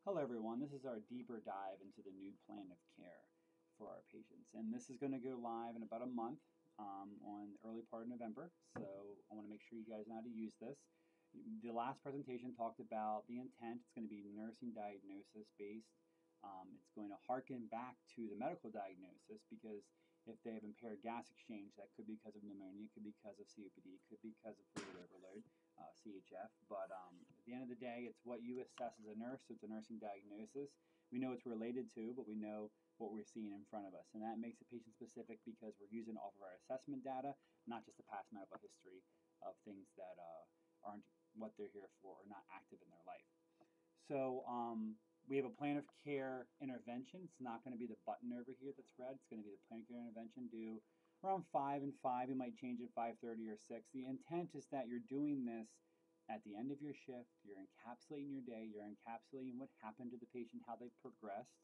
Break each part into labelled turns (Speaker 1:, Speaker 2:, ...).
Speaker 1: Hello everyone, this is our deeper dive into the new plan of care for our patients. And this is going to go live in about a month on the early part of November. So I want to make sure you guys know how to use this. The last presentation talked about the intent. It's going to be nursing diagnosis based. It's going to harken back to the medical diagnosis because if they have impaired gas exchange, that could be because of pneumonia, it could be because of COPD, it could be because of fluid overload. CHF, but at the end of the day, it's what you assess as a nurse, so it's a nursing diagnosis. We know it's related to, but we know what we're seeing in front of us, and that makes it patient-specific because we're using off of our assessment data, not just the past medical history of things that aren't what they're here for or not active in their life. So we have a plan of care intervention. It's not going to be the button over here that's red. It's going to be the plan of care intervention due around 5 and 5. You might change it 5:30 or 6. The intent is that you're doing this at the end of your shift. You're encapsulating your day. You're encapsulating what happened to the patient, how they progressed,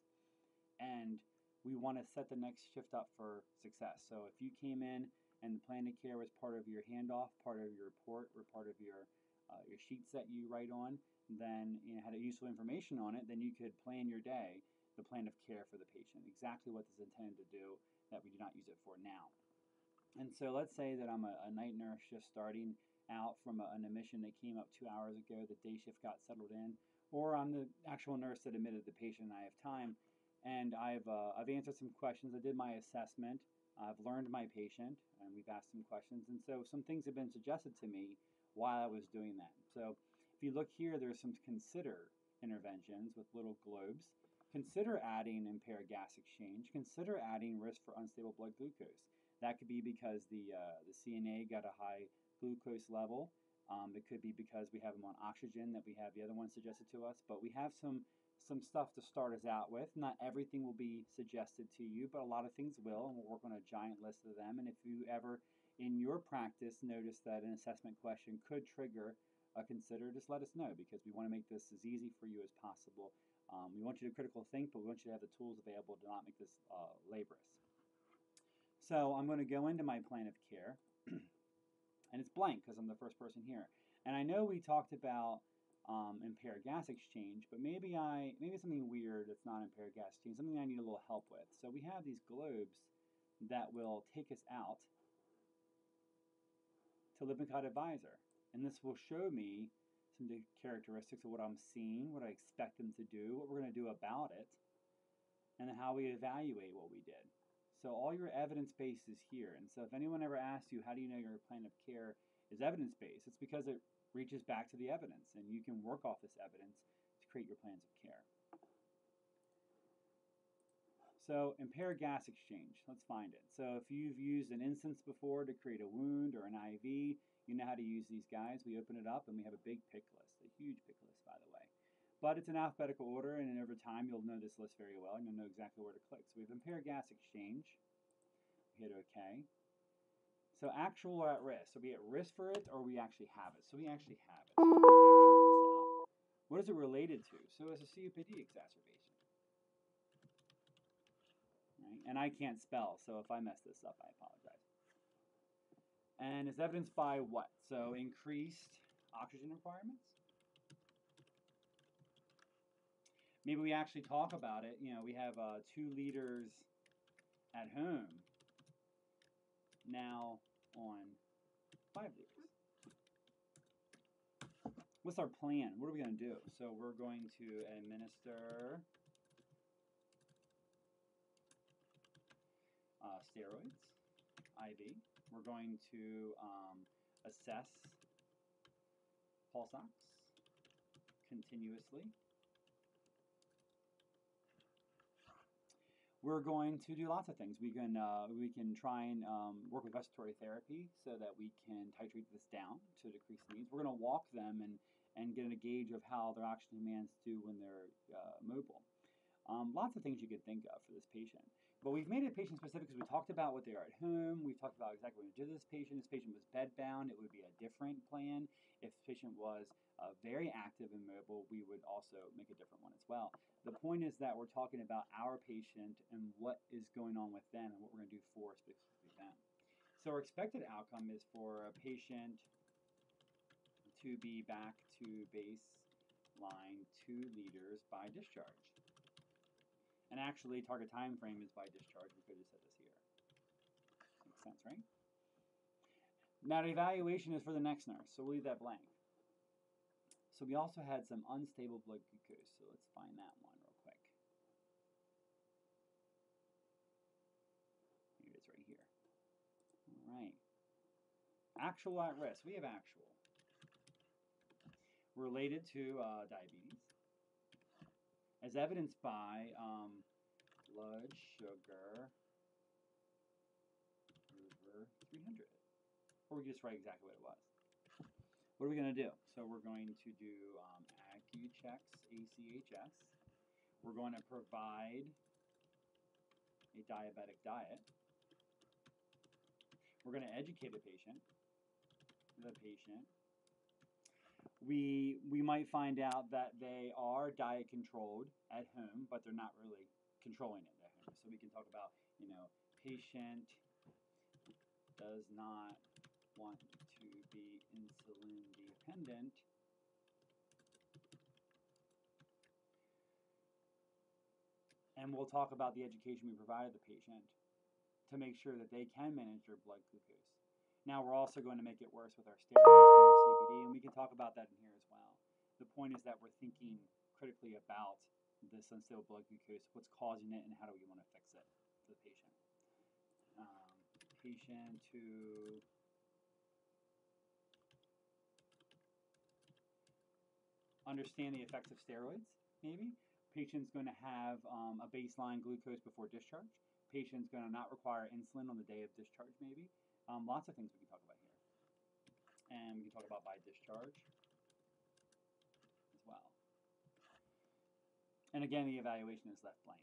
Speaker 1: and we want to set the next shift up for success. So if you came in and the plan of care was part of your handoff, part of your report, or part of your sheets that you write on, then had a useful information on it, then you could plan your day, the plan of care for the patient, exactly what this is intended to do that we do not use it for now. And so let's say that I'm a night nurse just starting out from an admission that came up 2 hours ago, the day shift got settled in, or I'm the actual nurse that admitted the patient and I have time, and I've answered some questions. I did my assessment, I've learned my patient, and we've asked some questions, and so some things have been suggested to me while I was doing that. So if you look here, there's some consider interventions with little globes. Consider adding impaired gas exchange. Consider adding risk for unstable blood glucose. That could be because the CNA got a high glucose level. It could be because we have them on oxygen that we have the other one suggested to us. But we have some stuff to start us out with. Not everything will be suggested to you, but a lot of things will, and we'll work on a giant list of them. And if you ever in your practice notice that an assessment question could trigger a consider, just let us know because we want to make this as easy for you as possible. We want you to critical think, but we want you to have the tools available to not make this laborious. So I'm going to go into my plan of care, and it's blank because I'm the first person here. And I know we talked about impaired gas exchange, but maybe something weird that's not impaired gas exchange, something I need a little help with. So we have these globes that will take us out to Lippincott Advisor, and this will show me some characteristics of what I'm seeing, what I expect them to do, what we're going to do about it, and then how we evaluate what we did. So all your evidence base is here. And so if anyone ever asks you, how do you know your plan of care is evidence-based? It's because it reaches back to the evidence, and you can work off this evidence to create your plans of care. So impaired gas exchange, let's find it. So if you've used an instance before to create a wound or an IV, you know how to use these guys. We open it up and we have a big pick list, a huge pick list, by the way. But it's in alphabetical order, and over time you'll know this list very well and you'll know exactly where to click. So we have impaired gas exchange. We hit OK. So actual or at risk. So we at risk for it or we actually have it. So we actually have it. So we're going to actual this out. What is it related to? So it's a COPD exacerbation. Right? And I can't spell, so if I mess this up, I apologize. And it's evidenced by what? So increased oxygen requirements. Maybe we actually talk about it. We have 2 liters at home now on 5 liters. What's our plan? What are we going to do? So we're going to administer steroids, IV. We're going to assess pulse ox continuously. We're going to do lots of things. We can try and work with respiratory therapy so that we can titrate this down to decrease the needs. We're going to walk them and get a gauge of how their oxygen demands do when they're mobile. Lots of things you could think of for this patient. But we've made it patient specific because we talked about what they are at home. We've talked about exactly what we did to this patient. This patient was bedbound. It would be a different plan. If the patient was very active and mobile, we would also make a different one as well. The point is that we're talking about our patient and what is going on with them and what we're going to do for specifically them. So our expected outcome is for a patient to be back to baseline 2 liters by discharge. And actually, target time frame is by discharge. We could have said this here. Makes sense, right? Now, the evaluation is for the next nurse, so we'll leave that blank. So we also had some unstable blood glucose, so let's find that one real quick. Here it is right here. All right. Actual at risk. We have actual. Related to diabetes, as evidenced by blood sugar over 300. Or we just write exactly what it was. What are we going to do? So we're going to do AccuChecks ACHS. We're going to provide a diabetic diet. We're going to educate the patient. We might find out that they are diet controlled at home, but they're not really controlling it at home. So we can talk about, patient does not want to be insulin dependent. And we'll talk about the education we provided the patient to make sure that they can manage their blood glucose. Now we're also going to make it worse with our steroids from our CBD, and we can talk about that in here as well. The point is that we're thinking critically about this unstable blood glucose, what's causing it, and how do we want to fix it for the patient. Patient to understand the effects of steroids, maybe. Patient's going to have a baseline glucose before discharge. Patient's going to not require insulin on the day of discharge, maybe. Lots of things we can talk about here. And we can talk about by discharge as well. And again, the evaluation is left blank.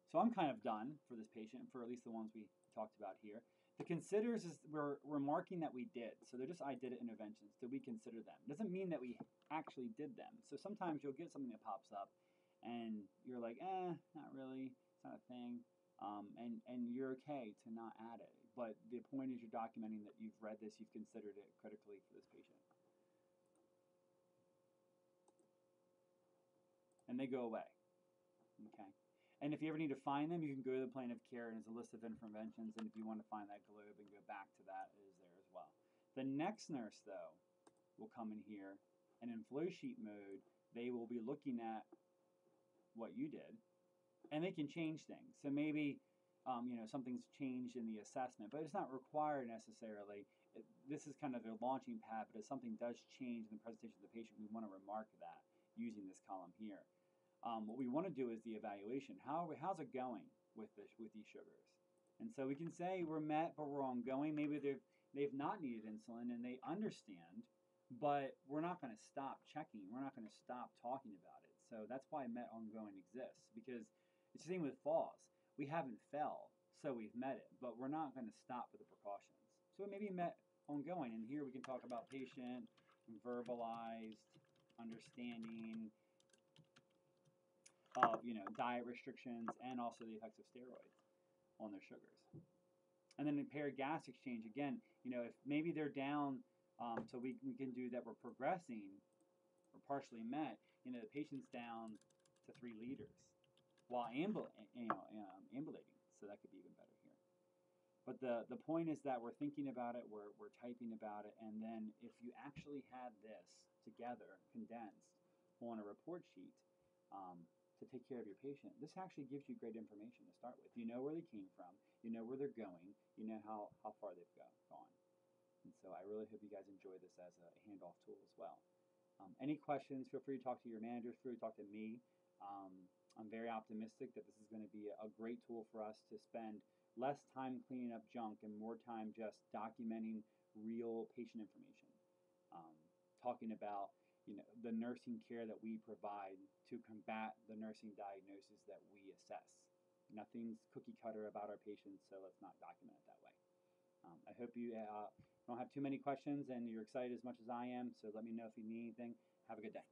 Speaker 1: So I'm kind of done for this patient, for at least the ones we talked about here. The considers is we're marking that we did. So they're just I did it interventions. Did we consider them? It doesn't mean that we actually did them. So sometimes you'll get something that pops up and you're like, not really. It's not a thing. And you're okay to not add it. But the point is you're documenting that you've read this, you've considered it critically for this patient. And they go away. Okay. And if you ever need to find them, you can go to the plan of care and there's a list of interventions. And if you want to find that globe and go back to that, it is there as well. The next nurse, though, will come in here, and in flow sheet mode, they will be looking at what you did, and they can change things. So maybe something's changed in the assessment, but it's not required necessarily. This is kind of a launching pad, but if something does change in the presentation of the patient, we want to remark that using this column here. What we want to do is the evaluation. How's it going with these sugars? And so we can say we're met, but we're ongoing. Maybe they've not needed insulin and they understand, but we're not going to stop checking. We're not going to stop talking about it. So that's why met ongoing exists, because it's the same with falls. We haven't fell, so we've met it, but we're not going to stop with the precautions. So it may be met ongoing, and here we can talk about patient, verbalized, understanding of diet restrictions and also the effects of steroids on their sugars. And then the paired gas exchange, again, if maybe they're down, so we can do that we're progressing or partially met, the patient's down to 3 liters while ambulating, so that could be even better here. But the point is that we're thinking about it, we're typing about it, and then if you actually had this together, condensed, on a report sheet, to take care of your patient, this actually gives you great information to start with. You know where they came from, you know where they're going, you know how far they've gone. And so I really hope you guys enjoy this as a handoff tool as well. Any questions, feel free to talk to your managers, feel free to talk to me. I'm very optimistic that this is going to be a great tool for us to spend less time cleaning up junk and more time just documenting real patient information. Talking about the nursing care that we provide to combat the nursing diagnosis that we assess. Nothing's cookie cutter about our patients, so let's not document it that way. I hope you don't have too many questions and you're excited as much as I am, so let me know if you need anything. Have a good day.